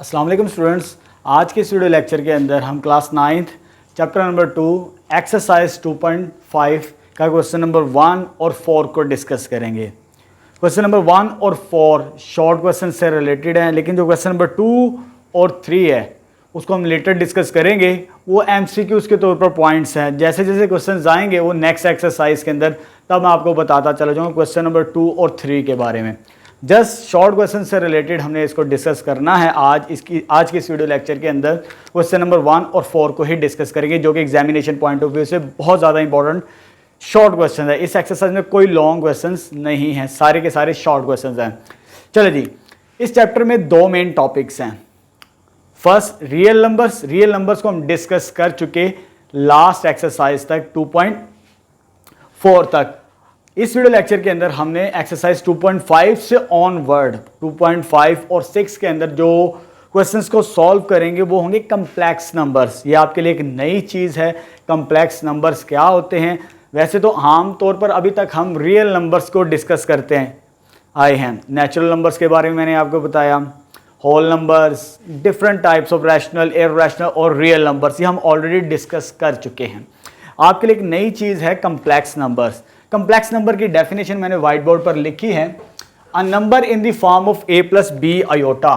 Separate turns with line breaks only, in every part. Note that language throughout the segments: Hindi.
अस्सलाम वालेकुम स्टूडेंट्स। आज के इस वीडियो लेक्चर के अंदर हम class 9th chapter number 2 exercise 2.5 का क्वेश्चन नंबर 1 और 4 को डिस्कस करेंगे। क्वेश्चन नंबर 1 और 4 शॉर्ट क्वेश्चन से रिलेटेड हैं, लेकिन जो क्वेश्चन नंबर 2 और 3 है उसको हम लेटर डिस्कस करेंगे। वो MCQs के तौर पर पॉइंट्स हैं। जैसे जैसे क्वेश्चन आएंगे वो नेक्स्ट एक्सरसाइज के अंदर, तब मैं आपको बताता चला जाऊँगा क्वेश्चन नंबर 2 और 3 के बारे में। जस्ट शॉर्ट क्वेश्चन से रिलेटेड हमने इसको डिस्कस करना है। आज के इस वीडियो लेक्चर के अंदर क्वेश्चन नंबर 1 और 4 को ही डिस्कस करेंगे, जो कि एग्जामिनेशन पॉइंट ऑफ व्यू से बहुत ज़्यादा इंपॉर्टेंट शॉर्ट क्वेश्चन है। इस एक्सरसाइज में कोई लॉन्ग क्वेश्चंस नहीं हैं, सारे के सारे शॉर्ट क्वेश्चंस हैं। चलो जी, इस चैप्टर में दो मेन टॉपिक्स हैं। फर्स्ट रियल नंबर्स को हम डिस्कस कर चुके लास्ट एक्सरसाइज तक 2.4 तक। इस वीडियो लेक्चर के अंदर हमने एक्सरसाइज 2.5 से ऑनवर्ड 2.5 और 6 के अंदर जो क्वेश्चंस को सॉल्व करेंगे वो होंगे कम्प्लेक्स नंबर्स। ये आपके लिए एक नई चीज़ है। कम्प्लेक्स नंबर्स क्या होते हैं? वैसे तो आम तौर पर अभी तक हम रियल नंबर्स को डिस्कस करते आए हैं। नेचुरल नंबर्स के बारे में मैंने आपको बताया, whole numbers, different types of rational, irrational और रियल नंबर्स, ये हम ऑलरेडी डिस्कस कर चुके हैं। आपके लिए एक नई चीज़ है कम्प्लेक्स नंबर्स। कम्प्लेक्स नंबर की डेफिनेशन मैंने व्हाइट बोर्ड पर लिखी है। A number in the form of a + b iota,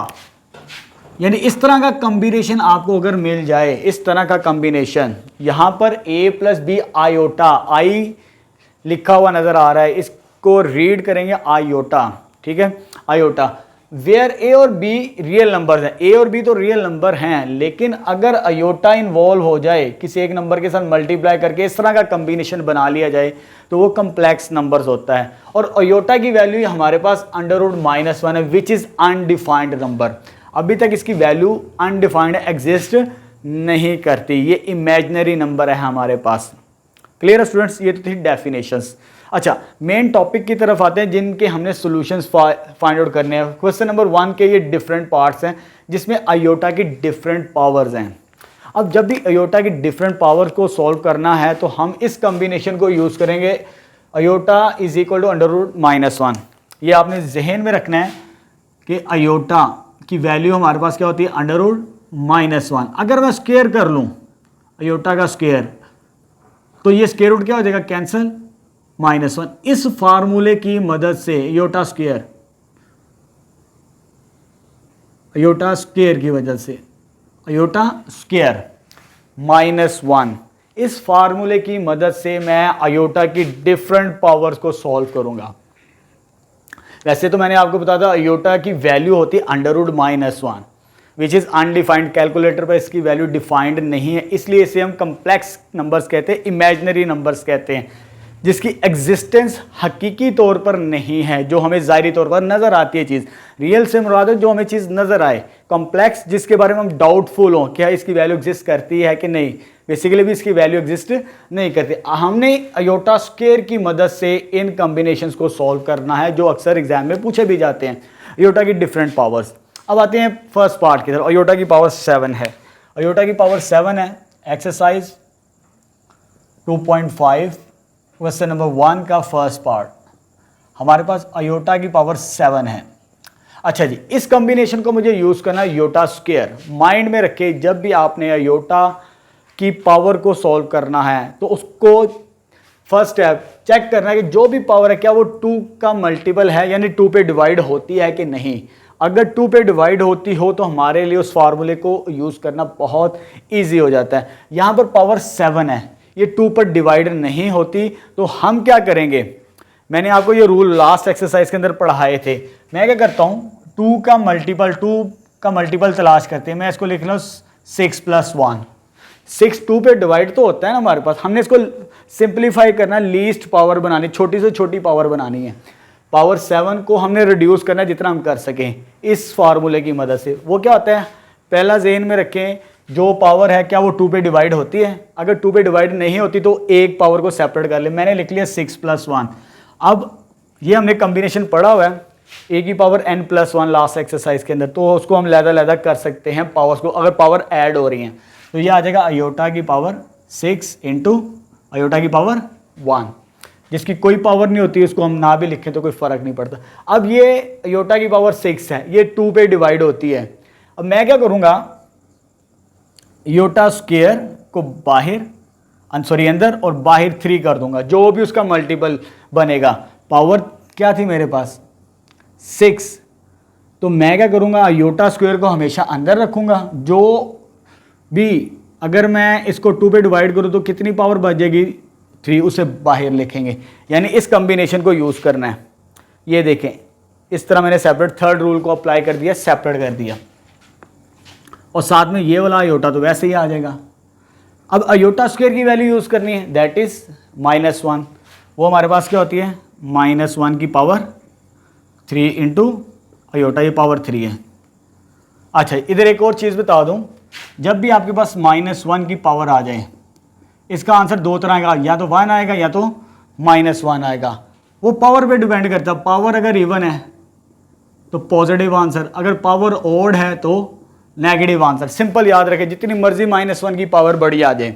यानी इस तरह का कॉम्बिनेशन आपको अगर मिल जाए, इस तरह का कॉम्बिनेशन, यहां पर a + b आयोटा, आई लिखा हुआ नजर आ रहा है, इसको रीड करेंगे आयोटा, ठीक है, आयोटा। वेयर a और b रियल नंबर हैं, a और b तो रियल नंबर हैं, लेकिन अगर आयोटा इन्वॉल्व हो जाए, किसी एक नंबर के साथ मल्टीप्लाई करके इस तरह का कॉम्बिनेशन बना लिया जाए, तो वो कम्प्लेक्स नंबर्स होता है। और आयोटा की वैल्यू हमारे पास √-1 है, विच इज अनडिफाइंड नंबर। अभी तक इसकी वैल्यू अनडिफाइंड एग्जिस्ट नहीं करती, ये इमेजिनरी नंबर है हमारे पास। क्लियर है स्टूडेंट्स? ये तो थी डेफिनेशंस। अच्छा, मेन टॉपिक की तरफ आते हैं, जिनके हमने सॉल्यूशंस फाइंड आउट करने हैं। क्वेश्चन नंबर 1 के ये डिफरेंट पार्ट्स हैं, जिसमें आयोटा की डिफरेंट पावर्स हैं। अब जब भी आयोटा की डिफरेंट पावर्स को सॉल्व करना है तो हम इस कॉम्बिनेशन को यूज़ करेंगे, आयोटा = √-1। ये आपने जहन में रखना है कि आयोटा की वैल्यू हमारे पास क्या होती है, √-1। अगर मैं स्क्वायर कर लूँ आयोटा का स्क्वायर, तो ये स्क्वायर रूट क्या हो जाएगा, कैंसिल, -1। इस फार्मूले की मदद से आयोटा स्क्वायर की वजह से आयोटा स्क्वायर -1, इस फार्मूले की मदद से मैं आयोटा की डिफरेंट पावर्स को सॉल्व करूंगा। वैसे तो मैंने आपको बताया था आयोटा की वैल्यू होती है √-1, विच इज अनडिफाइंड। कैलकुलेटर पर इसकी वैल्यू डिफाइंड नहीं है, इसलिए इसे हम कम्प्लेक्स नंबर्स कहते हैं, इमेजिनरी नंबर्स कहते हैं, जिसकी एग्जिस्टेंस हकीकी तौर पर नहीं है, जो हमें ज़ाहिरी तौर पर नज़र आती है चीज़। रियल से मुराद है जो हमें चीज़ नज़र आए। कॉम्प्लेक्स जिसके बारे में हम डाउटफुल हों, क्या इसकी वैल्यू एग्जिस्ट करती है कि नहीं, बेसिकली भी इसकी वैल्यू एग्जिस्ट नहीं करती। हमने आयोटा स्क्वायर की मदद से इन कॉम्बिनेशंस को सॉल्व करना है, जो अक्सर एग्जाम में पूछे भी जाते हैं, आयोटा की डिफरेंट पावर्स। अब आते हैं फर्स्ट पार्ट की तरफ। आयोटा की पावर 7 है, आयोटा की पावर 7 है। एक्सरसाइज 2.5 क्वेश्चन नंबर 1 का फर्स्ट पार्ट, हमारे पास आयोटा की पावर 7 है। अच्छा जी, इस कॉम्बिनेशन को मुझे यूज़ करना है आयोटा स्क्वायर। माइंड में रखे, जब भी आपने आयोटा की पावर को सॉल्व करना है तो उसको फर्स्ट स्टेप चेक करना है कि जो भी पावर है क्या वो 2 का मल्टीपल है, यानी 2 पे डिवाइड होती है कि नहीं। अगर 2 पे डिवाइड होती हो तो हमारे लिए उस फार्मूले को यूज़ करना बहुत ईजी हो जाता है। यहाँ पर पावर 7 है, ये 2 पर डिवाइड नहीं होती, तो हम क्या करेंगे, मैंने आपको ये रूल लास्ट एक्सरसाइज के अंदर पढ़ाए थे। मैं क्या करता हूँ, 2 का मल्टीपल तलाश करते हैं। मैं इसको लिख लूँ 6 + 1। 6 2 पे डिवाइड तो होता है ना हमारे पास, हमने इसको सिंप्लीफाई करना, लीस्ट पावर बनानी, छोटी से छोटी पावर बनानी है। पावर 7 को हमने रिड्यूस करना है जितना हम कर सकें इस फार्मूले की मदद से। वो क्या होता है, पहला ज़हन में रखें, जो पावर है क्या वो 2 पे डिवाइड होती है। अगर 2 पे डिवाइड नहीं होती तो एक पावर को सेपरेट कर ले। मैंने लिख लिया 6 + 1। अब ये हमने कॉम्बिनेशन पढ़ा हुआ है, a की पावर n+1 लास्ट एक्सरसाइज के अंदर, तो उसको हम लहदा कर सकते हैं पावर्स को, अगर पावर ऐड हो रही हैं। तो ये आ जाएगा आयोटा की पावर 6 × आयोटा की पावर 1। जिसकी कोई पावर नहीं होती, उसको हम ना भी लिखें तो कोई फ़र्क नहीं पड़ता। अब ये आयोटा की पावर 6 है, ये 2 पे डिवाइड होती है। अब मैं क्या करूँगा, आयोटा स्क्वायर को बाहर अंदर और बाहर 3 कर दूंगा, जो भी उसका मल्टीपल बनेगा। पावर क्या थी मेरे पास 6, तो मैं क्या करूँगा, आयोटा स्क्वायर को हमेशा अंदर रखूँगा, जो भी अगर मैं इसको 2 पे डिवाइड करूँ तो कितनी पावर बचेगी 3, उसे बाहर लिखेंगे, यानी इस कम्बिनेशन को यूज़ करना है। ये देखें इस तरह मैंने सेपरेट थर्ड रूल को अप्लाई कर दिया, सेपरेट कर दिया, और साथ में ये वाला आयोटा तो वैसे ही आ जाएगा। अब आयोटा स्क्वायर की वैल्यू यूज़ करनी है, दैट इज़ -1, वो हमारे पास क्या होती है -1 की पावर 3 इंटू आयोटा, ये पावर 3 है। अच्छा इधर एक और चीज़ बता दूं, जब भी आपके पास -1 की पावर आ जाए, इसका आंसर 2 तरह का, या तो 1 आएगा या तो -1 आएगा, वो पावर पे डिपेंड करता है। पावर अगर इवन है तो पॉजिटिव आंसर, अगर पावर ओड है तो नेगेटिव आंसर। सिंपल याद रखें, जितनी मर्जी -1 की पावर बड़ी आ जाए,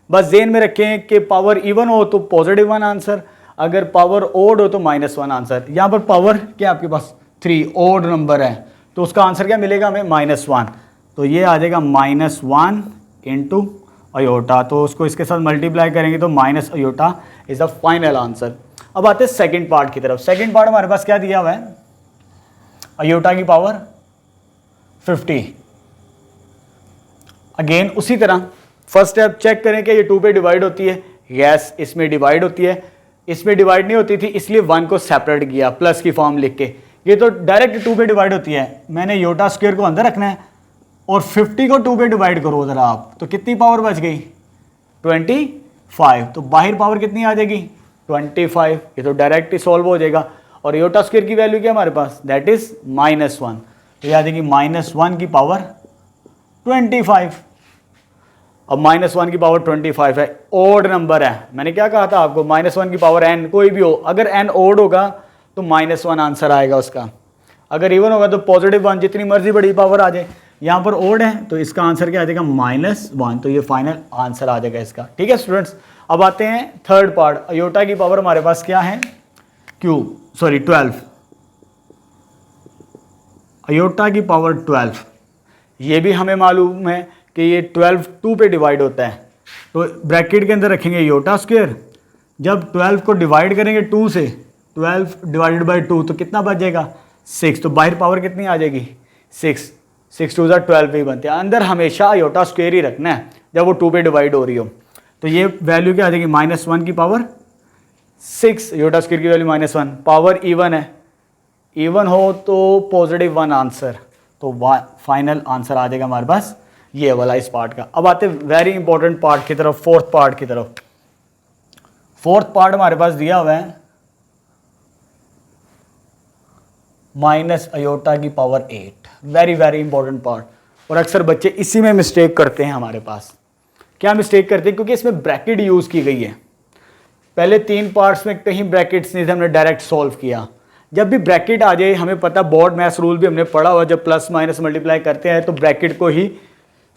बस ज़हन में रखें कि पावर इवन हो तो पॉजिटिव 1 आंसर, अगर पावर ओड हो तो -1 आंसर। यहाँ पर पावर क्या आपके पास 3 ओड नंबर है, तो उसका आंसर क्या मिलेगा हमें -1, तो ये आ जाएगा -1 इंटू आयोटा, तो उसको इसके साथ मल्टीप्लाई करेंगे तो minus iota is the final answer. अब आते हैं सेकंड पार्ट की तरफ। सेकंड पार्ट हमारे पास क्या दिया हुआ है, आयोटा की पावर 50। अगेन उसी तरह फर्स्ट स्टेप चेक करें कि ये 2 पे डिवाइड होती है, यस इसमें डिवाइड होती है, इसमें डिवाइड नहीं होती थी इसलिए 1 को सेपरेट किया प्लस की फॉर्म लिख के, ये तो डायरेक्ट 2 पे डिवाइड होती है, मैंने आयोटा स्क्वायर को अंदर रखना है और 50 को 2 पे डिवाइड करो उधर आप, तो कितनी पावर बच गई 25, तो बाहर पावर कितनी आ जाएगी 25, ये तो डायरेक्ट ही सॉल्व हो जाएगा। और आयोटा स्क्वायर की वैल्यू क्या हमारे पास, दैट इज -1, तो ये आ जाएगी -1 की पावर 25। अब -1 की पावर 25 है, ओड नंबर है, मैंने क्या कहा था आपको, -1 की पावर n कोई भी हो, अगर n ओड होगा तो -1 आंसर आएगा उसका, अगर इवन होगा तो +1, जितनी मर्जी बड़ी पावर आ जाए। यहाँ पर ओड है तो इसका आंसर क्या आ जाएगा -1, तो ये फाइनल आंसर आ जाएगा इसका। ठीक है स्टूडेंट्स, अब आते हैं थर्ड पार्ट। आयोटा की पावर हमारे पास क्या है 12, आयोटा की पावर 12, ये भी हमें मालूम है कि ये 12 2 पे डिवाइड होता है, तो ब्रैकेट के अंदर रखेंगे आयोटा स्क्वायर, जब 12 को डिवाइड करेंगे 2 से, 12 डिवाइडेड बाई 2 तो कितना बच जाएगा 6, तो बाहर पावर कितनी आ जाएगी 6, 6 2 12 ही बनते हैं। अंदर हमेशा आयोटा स्क्वायर ही रखना है जब वो 2 पे डिवाइड हो रही हो, तो ये वैल्यू क्या आ जाएगी -1 की पावर 6, आयोटा स्क्वायर की वैल्यू -1, पावर इवन है, इवन हो तो +1 आंसर, तो फाइनल आंसर आ जाएगा हमारे पास ये वाला इस पार्ट का। अब आते हैं वेरी इंपॉर्टेंट पार्ट की तरफ, फोर्थ पार्ट की तरफ। फोर्थ पार्ट हमारे पास दिया हुआ है माइनस आयोटा की power 8, very very important part, और अक्सर बच्चे इसी में मिस्टेक करते हैं। हमारे पास क्या मिस्टेक करते हैं, क्योंकि इसमें ब्रैकेट यूज़ की गई है, पहले 3 पार्ट्स में कहीं ब्रैकेट्स नहीं थे, हमने डायरेक्ट सॉल्व किया। जब भी ब्रैकेट आ जाए, हमें पता बोर्ड मैथ्स रूल भी हमने पढ़ा हुआ, जब प्लस माइनस मल्टीप्लाई करते हैं तो ब्रैकेट को ही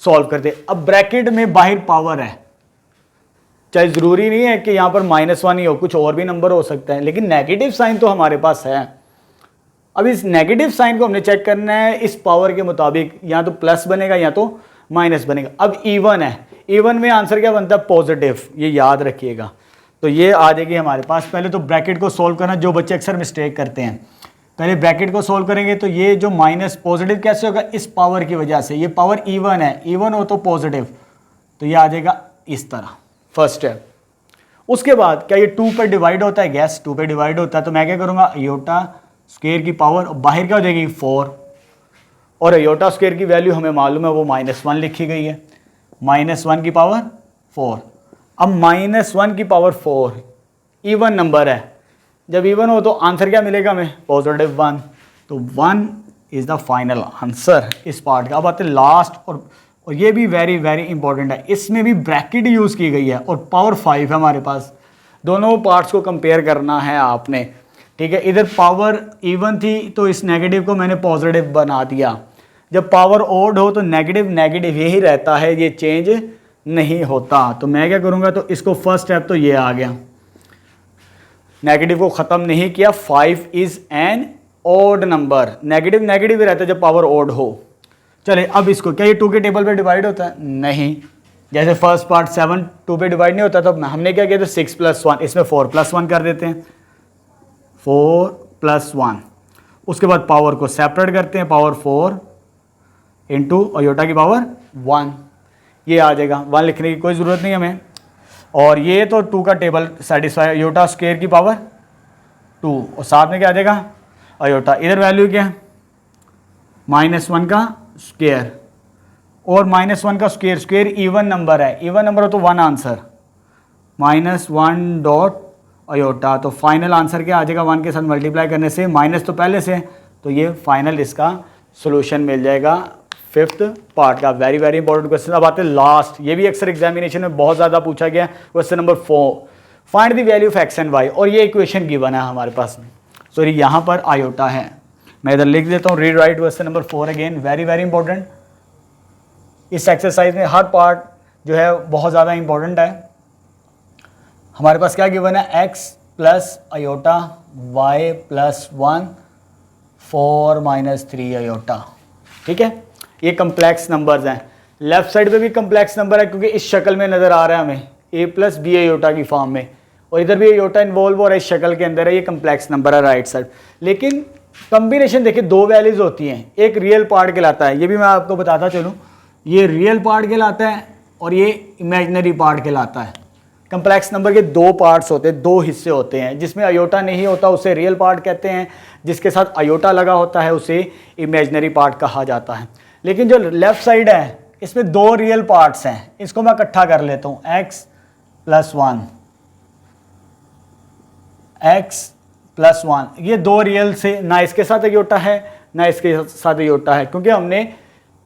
सॉल्व करते हैं। अब ब्रैकेट में बाहर पावर है, चाहे ज़रूरी नहीं है कि यहाँ पर -1 ही हो, कुछ और भी नंबर हो सकता है, लेकिन नेगेटिव साइन तो हमारे पास है। अब इस नेगेटिव साइन को हमने चेक करना है इस पावर के मुताबिक, या तो प्लस बनेगा या तो माइनस बनेगा। अब इवन है, इवन में आंसर क्या बनता है पॉजिटिव, ये याद रखिएगा, तो ये आ जाएगी हमारे पास। पहले तो ब्रैकेट को सोल्व करना, जो बच्चे अक्सर मिस्टेक करते हैं, पहले ब्रैकेट को सोल्व करेंगे तो ये जो माइनस पॉजिटिव कैसे होगा, इस पावर की वजह से, ये पावर इवन है, इवन हो तो पॉजिटिव, तो ये आ जाएगा इस तरह, फर्स्ट स्टेप। उसके बाद क्या ये 2 पर डिवाइड होता है, गैस 2 पे डिवाइड होता है, तो मैं क्या करूँगा आयोटा स्क्वायर की पावर बाहर क्या हो जाएगी 4, और आयोटा स्क्वायर की वैल्यू हमें मालूम है वो -1 लिखी गई है, -1 की पावर 4। अब -1 की पावर 4 इवन नंबर है, जब इवन हो तो आंसर क्या मिलेगा हमें +1, तो 1 इज़ द फाइनल आंसर इस पार्ट का। अब आते हैं लास्ट, और ये भी वेरी वेरी इंपॉर्टेंट है, इसमें भी ब्रैकेट यूज़ की गई है और पावर 5 है हमारे पास। दोनों पार्ट्स को कंपेयर करना है आपने, ठीक है। इधर पावर इवन थी तो इस नेगेटिव को मैंने पॉजिटिव बना दिया, जब पावर ओड हो तो नेगेटिव नेगेटिव यही रहता है, ये चेंज नहीं होता। तो मैं क्या करूँगा, तो इसको फर्स्ट स्टेप तो ये आ गया, नेगेटिव को ख़त्म नहीं किया, 5 is an odd number, negative negative ही रहता है जब पावर ओड हो, चले अब इसको, क्या ये 2 के टेबल पे डिवाइड होता है? नहीं। जैसे फर्स्ट पार्ट 7 2 पे डिवाइड नहीं होता, तो हमने क्या किया था 6 + 1, इसमें 4 + 1 कर देते हैं, 4 + 1। उसके बाद पावर को सेपरेट करते हैं, पावर 4 इंटू अयोटा की पावर 1, ये आ जाएगा। 1 लिखने की कोई ज़रूरत नहीं हमें। और ये तो 2 का टेबल सेटिस्फाई, अयोटा स्क्वायर की पावर 2, और साथ में क्या आ जाएगा अयोटा। इधर वैल्यू क्या है? -1 का स्क्वायर, और -1 का स्क्वायर, स्क्वायर इवन नंबर है, इवन नंबर हो तो 1 आंसर, -1 डॉट अयोटा। तो फाइनल आंसर क्या आ जाएगा? 1 के साथ मल्टीप्लाई करने से, माइनस तो पहले से, तो ये फाइनल इसका सोल्यूशन मिल जाएगा 5th पार्ट का। Very very important question. अब आते हैं लास्ट, ये भी अक्सर एग्जामिनेशन में बहुत ज़्यादा पूछा गया, question number 4, find the value of x and y। और ये इक्वेशन गिवन है हमारे पास, सॉरी यहाँ पर अयोटा है, मैं इधर लिख देता हूँ, read write question number 4 again, very very important. इस एक्सरसाइज में हर पार्ट जो है बहुत ज़्यादा इंपॉर्टेंट है। हमारे पास क्या गिवन है? x + iota, y + 1 4 - 3 iota. ठीक है, ये कम्प्लेक्स नंबर्स हैं। लेफ्ट साइड पे भी कम्प्लेक्स नंबर है, क्योंकि इस शक्ल में नज़र आ रहा है हमें a + b अयोटा की फॉर्म में, और इधर भी अयोटा इन्वॉल्व हो रहा है इस शक्ल के अंदर है, ये कम्प्लेक्स नंबर है राइट साइड। लेकिन कम्बिनेशन देखिए, 2 वैल्यूज होती हैं, एक रियल पार्ट कहलाता है, ये भी मैं आपको बताता चलूँ, ये रियल पार्ट कहलाता है और ये इमेजिनरी पार्ट कहलाता है। कम्प्लेक्स नंबर के 2 पार्ट्स होते हैं, 2 हिस्से होते हैं। जिसमें अयोटा नहीं होता उसे रियल पार्ट कहते हैं, जिसके साथ अयोटा लगा होता है उसे इमेजिनरी पार्ट कहा जाता है। लेकिन जो लेफ्ट साइड है इसमें 2 रियल पार्ट्स हैं, इसको मैं इकट्ठा कर लेता हूँ, x + 1, x + 1, ये 2 रियल से, ना इसके साथ अयोटा है ना इसके साथ अयोटा है, क्योंकि हमने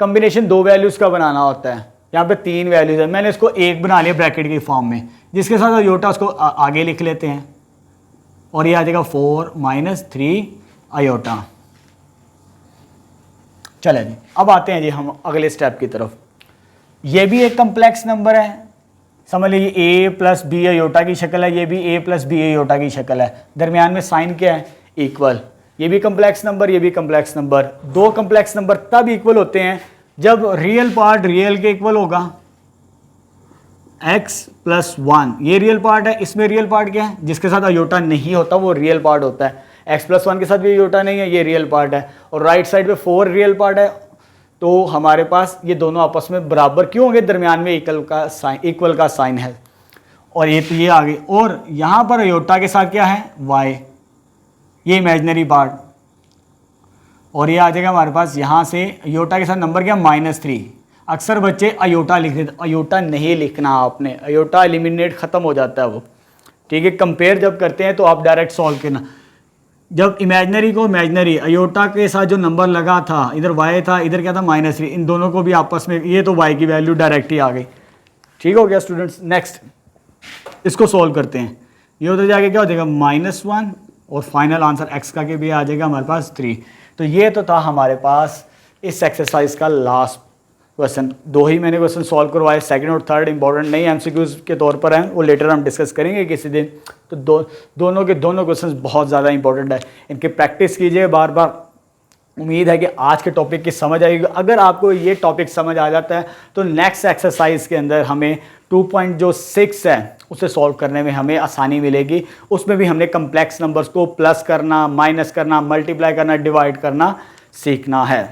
कॉम्बिनेशन 2 वैल्यूज़ का बनाना होता है। यहाँ पे 3 वैल्यूज़ है, मैंने इसको 1 बना लिया ब्रैकेट की फॉर्म में, जिसके साथ अयोटा उसको आगे लिख लेते हैं, और ये आ जाएगा 4 - 3 अयोटा। चले जी, अब आते हैं जी हम अगले स्टेप की तरफ। ये भी एक कम्प्लेक्स नंबर है, समझ लीजिए a + b अयोटा की शक्ल है, ये भी a + b अयोटा की शक्ल है, दरमियान में साइन क्या है? इक्वल। ये भी कम्प्लेक्स नंबर, ये भी कम्प्लेक्स नंबर। 2 कम्प्लेक्स नंबर तब इक्वल होते हैं जब रियल पार्ट रियल के इक्वल होगा। x + 1 ये रियल पार्ट है, इसमें रियल पार्ट क्या है? जिसके साथ अयोटा नहीं होता वो रियल पार्ट होता है। x + 1 के साथ भी अयोटा नहीं है, ये रियल पार्ट है। और राइट साइड पे 4 रियल पार्ट है, तो हमारे पास ये दोनों आपस में बराबर क्यों होंगे? दरमियान में इक्वल का साइन है। और ये तो ये आ गई, और यहाँ पर अयोटा के साथ क्या है? y, ये इमेजिनरी पार्ट, और ये आ जाएगा हमारे पास यहाँ से अयोटा के साथ नंबर क्या? -3। अक्सर बच्चे अयोटा लिख देते, अयोटा नहीं लिखना आपने, अयोटा एलिमिनेट ख़त्म हो जाता है वो। ठीक है, कंपेयर जब करते हैं तो आप डायरेक्ट सॉल्व करना। जब इमेजिनरी को इमेजिनरी, अयोटा के साथ जो नंबर लगा था, इधर y था, इधर क्या था? -3, इन दोनों को भी आपस में, ये तो y की वैल्यू डायरेक्ट ही आ गई। ठीक हो गया स्टूडेंट्स। नेक्स्ट इसको सॉल्व करते हैं। ये उधर जाके क्या हो जाएगा? -1, और फाइनल आंसर x का के भी आ जाएगा हमारे पास 3। तो ये तो था हमारे पास इस एक्सरसाइज का लास्ट क्वेश्चन। 2 ही मैंने क्वेश्चन सॉल्व करवाए, सेकंड और थर्ड इंपॉर्टेंट नहीं, एमसीक्यूज के तौर पर हैं, वो लेटर हम डिस्कस करेंगे किसी दिन। तो दोनों के दोनों क्वेश्चन बहुत ज़्यादा इंपॉर्टेंट है, इनकी प्रैक्टिस कीजिए बार बार। उम्मीद है कि आज के टॉपिक की समझ आएगी। अगर आपको ये टॉपिक समझ आ जाता है तो नेक्स्ट एक्सरसाइज के अंदर हमें 2.6 है उसे सॉल्व करने में हमें आसानी मिलेगी। उसमें भी हमने कम्प्लेक्स नंबर्स को प्लस करना, माइनस करना, मल्टीप्लाई करना, डिवाइड करना सीखना है।